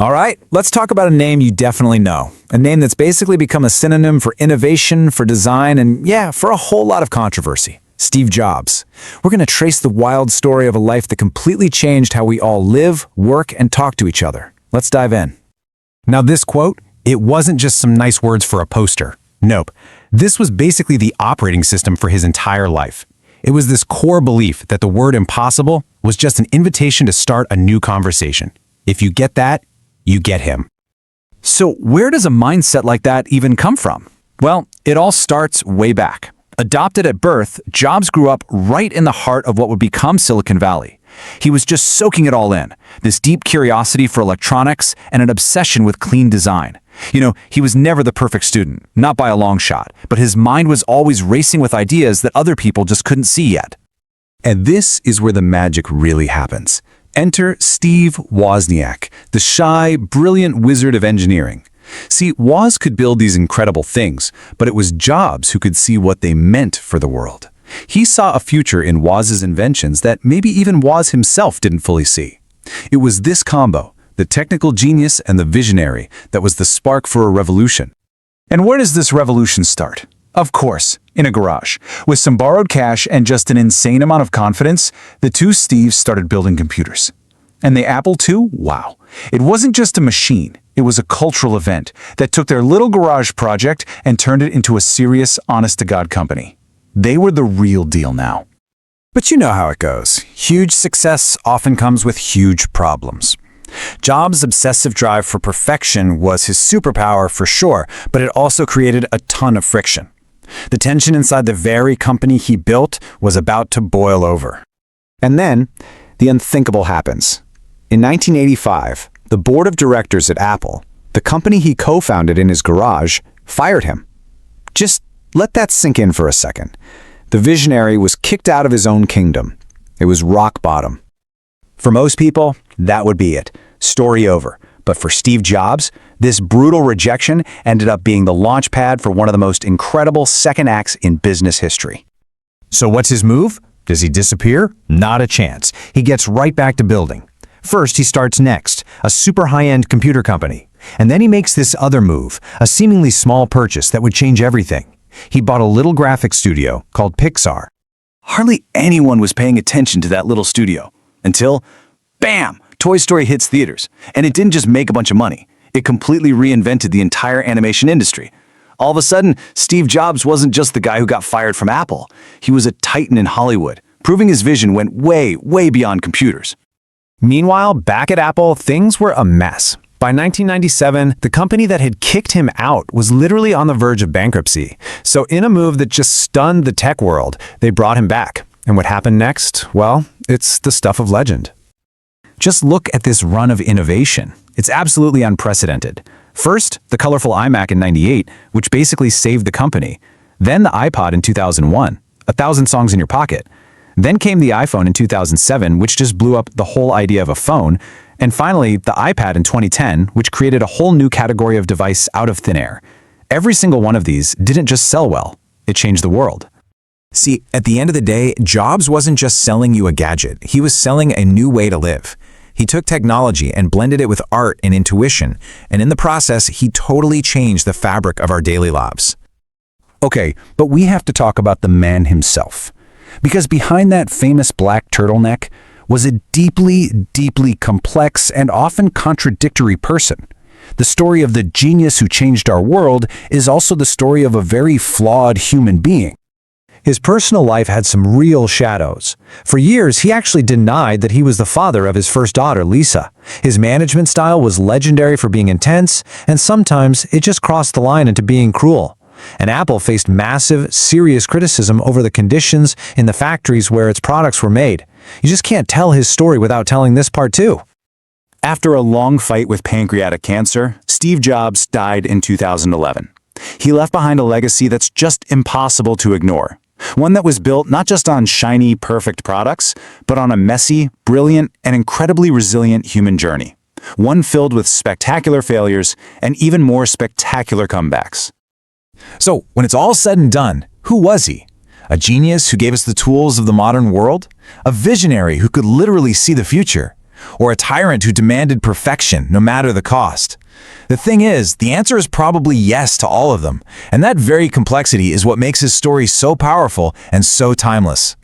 All right, let's talk about a name you definitely know. A name that's basically become a synonym for innovation, for design, and yeah, for a whole lot of controversy. Steve Jobs. We're going to trace the wild story of a life that completely changed how we all live, work, and talk to each other. Let's dive in. Now this quote, it wasn't just some nice words for a poster. Nope. This was basically the operating system for his entire life. It was this core belief that the word impossible was just an invitation to start a new conversation. If you get that, you get him. So where does a mindset like that even come from? Well, it all starts way back. Adopted at birth, Jobs grew up right in the heart of what would become Silicon Valley. He was just soaking it all in, this deep curiosity for electronics and an obsession with clean design. He was never the perfect student, not by a long shot, but his mind was always racing with ideas that other people just couldn't see yet. And this is where the magic really happens. Enter Steve Wozniak, the shy, brilliant wizard of engineering. See, Woz could build these incredible things, but it was Jobs who could see what they meant for the world. He saw a future in Woz's inventions that maybe even Woz himself didn't fully see. It was this combo, the technical genius and the visionary, that was the spark for a revolution. And where does this revolution start? Of course, in a garage. With some borrowed cash and just an insane amount of confidence, the two Steves started building computers. And the Apple II? Wow. It wasn't just a machine. It was a cultural event that took their little garage project and turned it into a serious, honest-to-God company. They were the real deal now. But you know how it goes. Huge success often comes with huge problems. Jobs' obsessive drive for perfection was his superpower for sure, but it also created a ton of friction. The tension inside the very company he built was about to boil over. And then, the unthinkable happens. In 1985, the board of directors at Apple, the company he co-founded in his garage, fired him. Just let that sink in for a second. The visionary was kicked out of his own kingdom. It was rock bottom. For most people, that would be it. Story over. But for Steve Jobs, this brutal rejection ended up being the launch pad for one of the most incredible second acts in business history. So what's his move? Does he disappear? Not a chance. He gets right back to building. First, he starts Next, a super high-end computer company. And then he makes this other move, a seemingly small purchase that would change everything. He bought a little graphics studio called Pixar. Hardly anyone was paying attention to that little studio until, bam! Toy Story hits theaters, and it didn't just make a bunch of money. It completely reinvented the entire animation industry. All of a sudden, Steve Jobs wasn't just the guy who got fired from Apple. He was a titan in Hollywood, proving his vision went way, way beyond computers. Meanwhile, back at Apple, things were a mess. By 1997, the company that had kicked him out was literally on the verge of bankruptcy. So in a move that just stunned the tech world, they brought him back. And what happened next? Well, it's the stuff of legend. Just look at this run of innovation. It's absolutely unprecedented. First, the colorful iMac in '98, which basically saved the company. Then the iPod in 2001, 1,000 songs in your pocket. Then came the iPhone in 2007, which just blew up the whole idea of a phone. And finally, the iPad in 2010, which created a whole new category of device out of thin air. Every single one of these didn't just sell well, it changed the world. See, at the end of the day, Jobs wasn't just selling you a gadget, he was selling a new way to live. He took technology and blended it with art and intuition, and in the process, he totally changed the fabric of our daily lives. Okay, but we have to talk about the man himself. Because behind that famous black turtleneck was a deeply, deeply complex and often contradictory person. The story of the genius who changed our world is also the story of a very flawed human being. His personal life had some real shadows. For years, he actually denied that he was the father of his first daughter, Lisa. His management style was legendary for being intense, and sometimes it just crossed the line into being cruel. And Apple faced massive, serious criticism over the conditions in the factories where its products were made. You just can't tell his story without telling this part too. After a long fight with pancreatic cancer, Steve Jobs died in 2011. He left behind a legacy that's just impossible to ignore. One that was built not just on shiny, perfect products, but on a messy, brilliant, and incredibly resilient human journey. One filled with spectacular failures and even more spectacular comebacks. So, when it's all said and done, who was he? A genius who gave us the tools of the modern world? A visionary who could literally see the future? or a tyrant who demanded perfection no matter the cost? The thing is, the answer is probably yes to all of them, and that very complexity is what makes his story so powerful and so timeless.